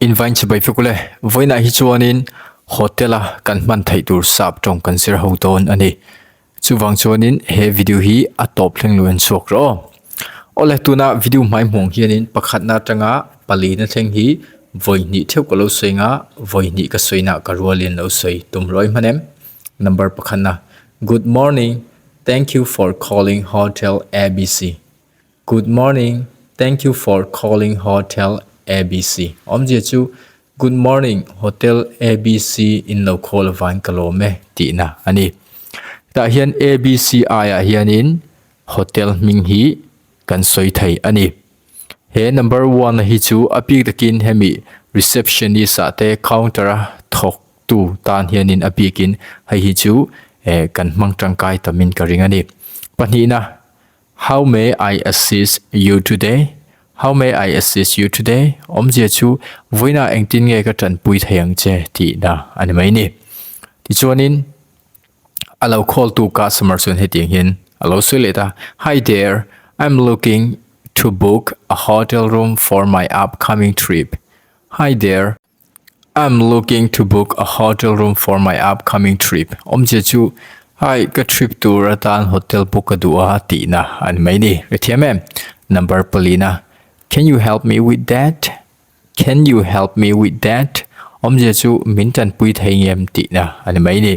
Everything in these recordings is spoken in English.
invite chabai fekule voina hi chuanin hotela kan man thei tur sap tawng kan sir ho ton ani chuwang chuanin he video hi a top thleng luan chuak ro ole tuna video mai mong hianin pakhat na tanga pali na thleng hi voini theu ko lo soinga voini ka soina ka rualin lo soi tumroi manem number pakhana good morning thank you for calling hotel ABC good morning thank you for calling hotel ABC omje chu good morning hotel ABC in lo call van kalome tina ani ta hian ABC aya hianin hotel ming hi kan soi thai ani he number 1 hi chu apik takin hemi receptionist ate counter thok tu tan hianin apikin hi chu kan mang tangkai tamin karing ani panina how may I assist you today how may I assist you today omje chu voina engtin nge ka tan pui thayang che ti da ani mai ni ti chuanin allow call to customer sun heting hin allow suleta hi there I'm looking to book a hotel room for my upcoming trip hi there I'm looking to book a hotel room for my upcoming trip omje chu hi ka trip to ratan hotel book adua ti na ani mai ni rethiam number polina can you help me with that can you help me with that omje chu mintan pui thai ngem ti na ani mai ni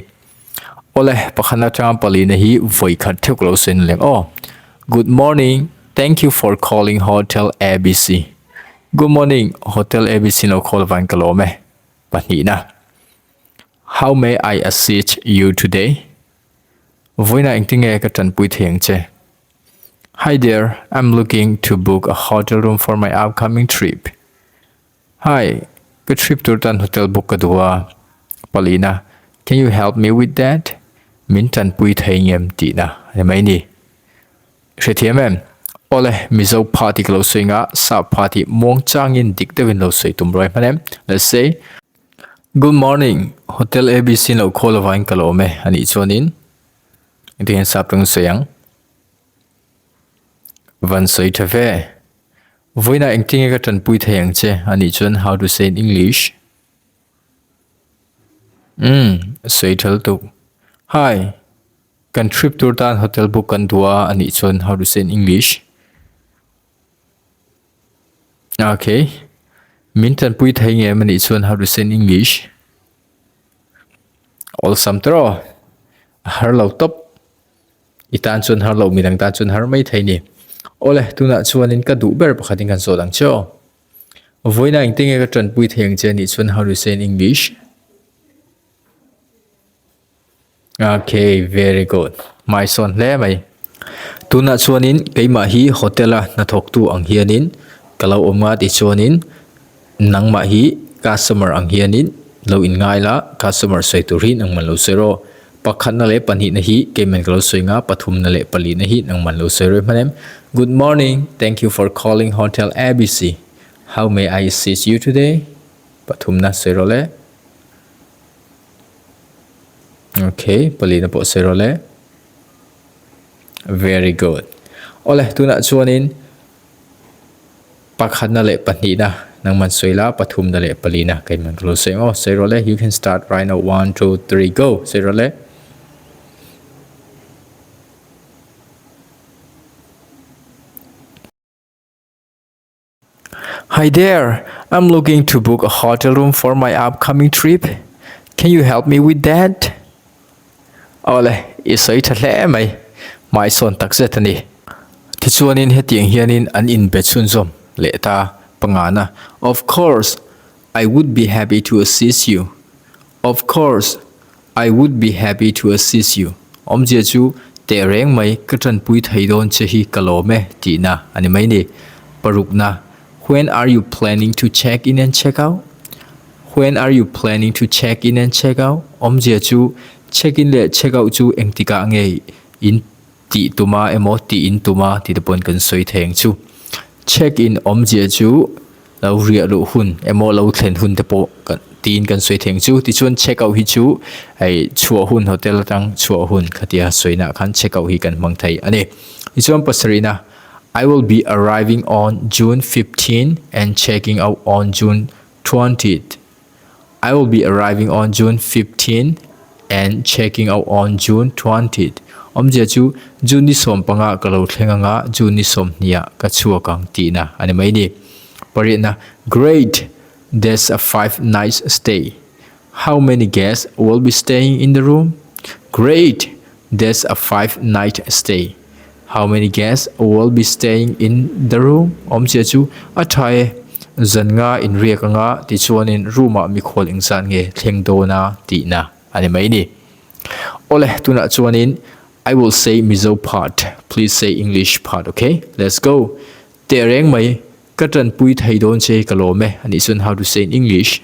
ole pakhana chang palina hi voi khat thek lo sen leng oh good morning thank you for calling hotel ABC good morning hotel ABC no call van kalome panina how may I assist you today voina engtinge ka tan pui theng che hi there I'm looking to book a hotel room for my upcoming trip hi ka trip to tan hotel book kadua palina can you help me with that min tan pui thei ngem ti na mai ni rethiam ole mizo party lo swinga sa party mong changin dikdewin lo sei tumroi manem let's say good morning hotel ABC no call vain kalome ani chonin Indian saptung sayang van soi thave voina engting ka tan pui thayang che ani chon how to say in English soi thal tu hi can trip to tan hotel book kan tua ani chon how to say in English okay min tan pui thayang ani chon how to say in English all samtro har lo top itan chun har lo midang ta chun har mai thai ni ole tuna chuanin ka du ber pakhatin kan so dang cho voina engting ka tran pui theng che ni chun how to say in English okay very good my son le mai tuna chuanin keima hi hotela na thok tu ang hianin kalau omnga ti chuanin nangma hi customer ang hianin lo in ngai la customer sai tu rin ang man lo sero pakhat na le panhi na hi kemen kalo soinga pathum na le pali na hi nang man lo sero manem good morning thank you for calling hotel ABC how may I assist you today pathum na sero le okay pali na po sero le very good ole tuna chuanin pakhat na le panhi na nang man soila pathum na le pali na kemen kalo soinga sero le you can start right now 1 2 3 go sero le Hi there, I'm looking to book a hotel room for my upcoming trip. Can you help me with that? Ole, isai thle mai. My son taksetani. Tichuanin hetiang hianin an in betsun zom leta pangana. Of course, I would be happy to assist you. Of course, I would be happy to assist you. Omje chu te reng mai katran pui thaidon chehi kalome tina ani mai ni parukna. When are you planning to check in and check out? When are you planning to check in and check out? Omje chu check in le check out chu engtika nge in ti tuma emo ti in tuma ti tapon kan soi theng chu. Check in omje chu lo ria lu hun emo lo thlen hun te po kan tin kan soi theng chu ti chun check out hi chu ai chua hun hotel tang chua hun khatia soina khan check out hi kan mang thai ani. I chum pasarina I will be arriving on June 15 and checking out on June 20th. I will be arriving on June 15th and checking out on June 20th. Omje chu June ni som panga kalo thlenga nga June ni som nia ka chua kang ti na ani mai ni. Pari na great. There's a 5 nights stay. How many guests will be staying in the room? Great. There's a 5 night stay. How many guests will be staying in the room? Omje chu athai zan nga in ria ka nga ti chuan in rooma mi khol ing san nge thleng do na ti na ani mai ni. Ole tuna chuan in I will say Mizo part. Please say English part, okay? Let's go. Tereng mai katan pui thai don che kalome ani sun how to say in English.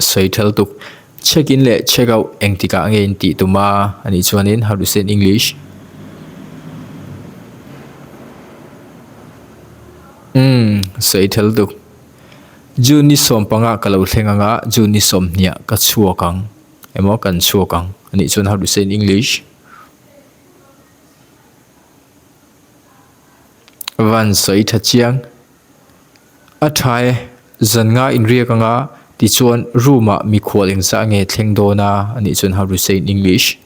Say thal tuk check in le check out eng tika nge ti tuma ani chuan in how to say in English. Say thal tuk June ni som panga kalau thlenga nga June ni som nia ka chua kang emo kan chua kang ani chuan how to say in English. Van say tha chiang athai zan nga in ria ka nga ti chuan rooma mi khwal ing sa nge thleng do na ani chuan how to say in English.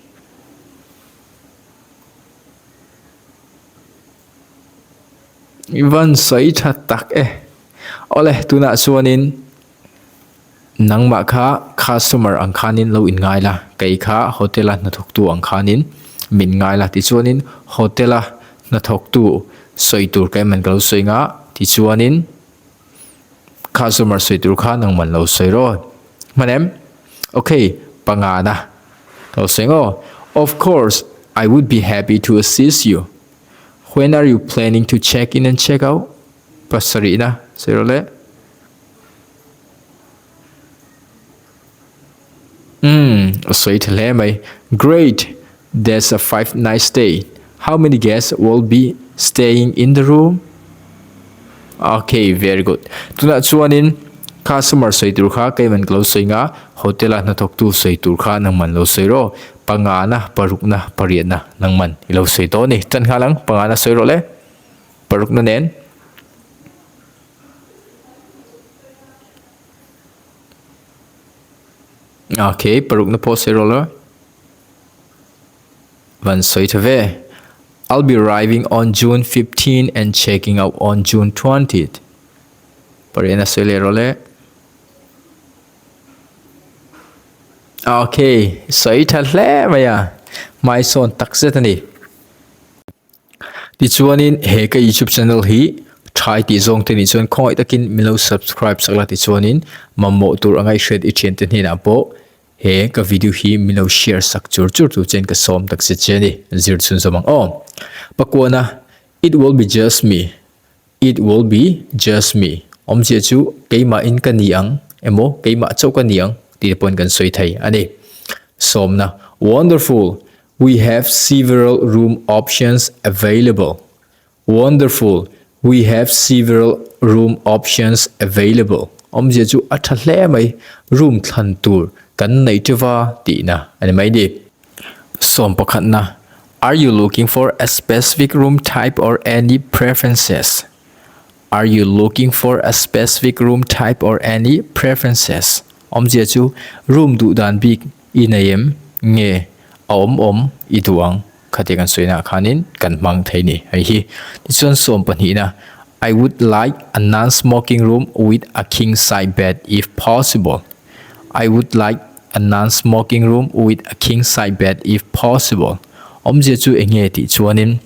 Van say tha tak ole tuna chuan in nangma kha customer ang khanin lo in ngai la kai kha hotel na thok tu ang khanin min ngai la ti chuan in hotel na thok tu soi tur kai man kalo soi nga ti chuan in customer soi tur kha nang man lo soi ro manem okay panga na lo soi ngo of course I would be happy to assist you. When are you planning to check in and check out? Pasari na siro le soi thale mai great. There's a 5 night stay. How many guests will be staying in the room? Okay, very good. Tuna chuan in customer soi tur kha kai man klo soi nga hotel na thok tu soi tur kha nang man lo soi ro panga na paruk na pariat na nang man lo soi to ni chan kha lang panga na soi ro le paruk na nen. Okay, paruk na po soi ro lo van soi thave I'll be arriving on June 15 and checking out on June 20th. Parena soi le ro le okay soi tha hle maya mai son tak se tani ti chuan in he ka YouTube channel hi thai ti zong te ni chuan khoi takin milo subscribe sakla ti chuan in mammo tur angai shred I chen te ni na po he ka video hi milo share sak chur tu chen ka som tak se cheni zir chun somang pakwana it will be just me. It will be just me. Omje chu keima in kaniang emo keima chau kaniang ti pon kan soi thai ani somna wonderful. We have several room options available. Wonderful. We have several room options available. Omje chu athle mai room thlan tur kan nei tewa ti na ani mai di som pakhat na are you looking for a specific room type or any preferences? Are you looking for a specific room type or any preferences? Omje chu room du dan big inayem nge om iduang khate kan soina khanin kan mang thaini ai hi tichon som pani na I would like a non-smoking room with a king size bed if possible. I would like a non-smoking room with a king size bed if possible. Omje chu enge ti chuanin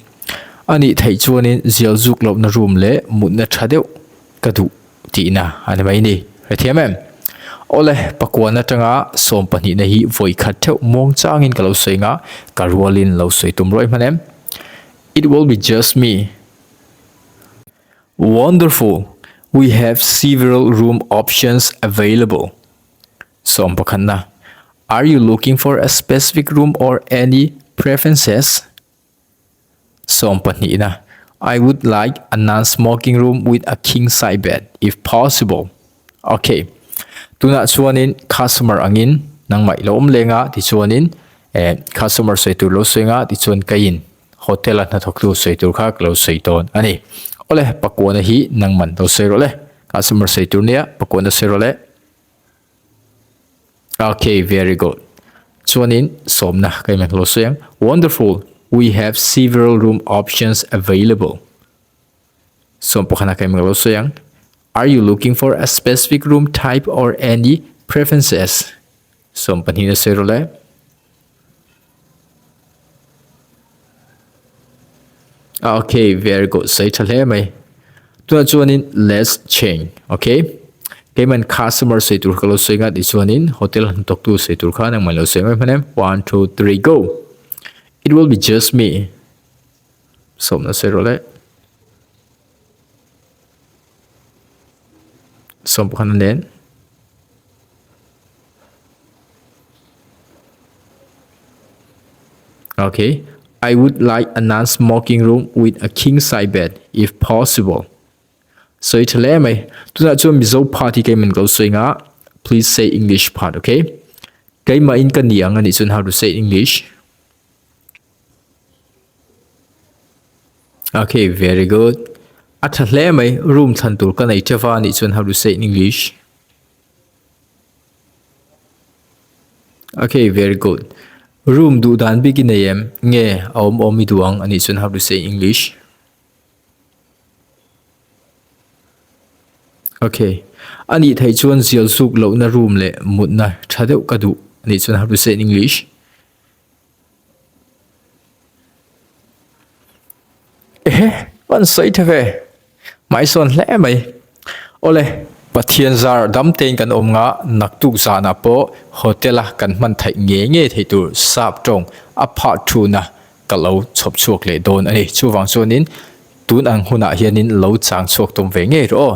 ani thai chuanin zial juk lop na room le mut na thadeu kadu ti na ani mai ni rethiamem ole pakwana tanga som pani na hi voi khat theu mong changin kalo soinga karwalin lo soi tum roi manem it will be just me. Wonderful. We have several room options available. Som pakhanna are you looking for a specific room or any preferences? Som pani na I would like a non-smoking room with a king size bed if possible. Okay. Tuna chuanin customer angin nang mai lom lenga ti chuanin customer soi tur lo soinga ti chuan kain hotel na thok tu soi tur kha lo soi ton ani ole pakona hi nangman do se ro le customer say tur nia pakona se ro le okay very good chuanin somna kai mek lo sayang wonderful we have several room options available som pokhana kai mek lo sayang are you looking for a specific room type or any preferences som panhina se ro le okay very good say thale mai tuna chuanin let's change okay Keman customer say tur kalo senga di chuanin hotel han tok tu say tur kha nang malo senga phanem 1 2 3 go it will be just me somna se role som khan nen okay I would like a non-smoking room with a king size bed if possible so it le mai tuna chu mizo party kai man go swinga please say English part okay kai ma in kan niang ani chun how to say English okay very good at le mai room than tur kan ai chawa ani chun how to say in English okay very good room du dan begin am nge om mi duang ani chun how to say English okay ani thai chuan zial suk lo na room le mut na thadeu ka du ani chuan how to say in English wan sai thave mai son hle mai ole pathian zar dam ten kan om nga naktuk za na po hotela kan man thai nge thei tur sap tawng a part 2 na kalo chop chuak le don ani chuwang chuanin tun ang huna hianin lo chang chuak tom ve nge ro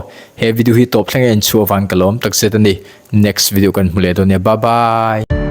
he video hi top thleng en chuwang kalom tak setani next video kan hmule don ne bye bye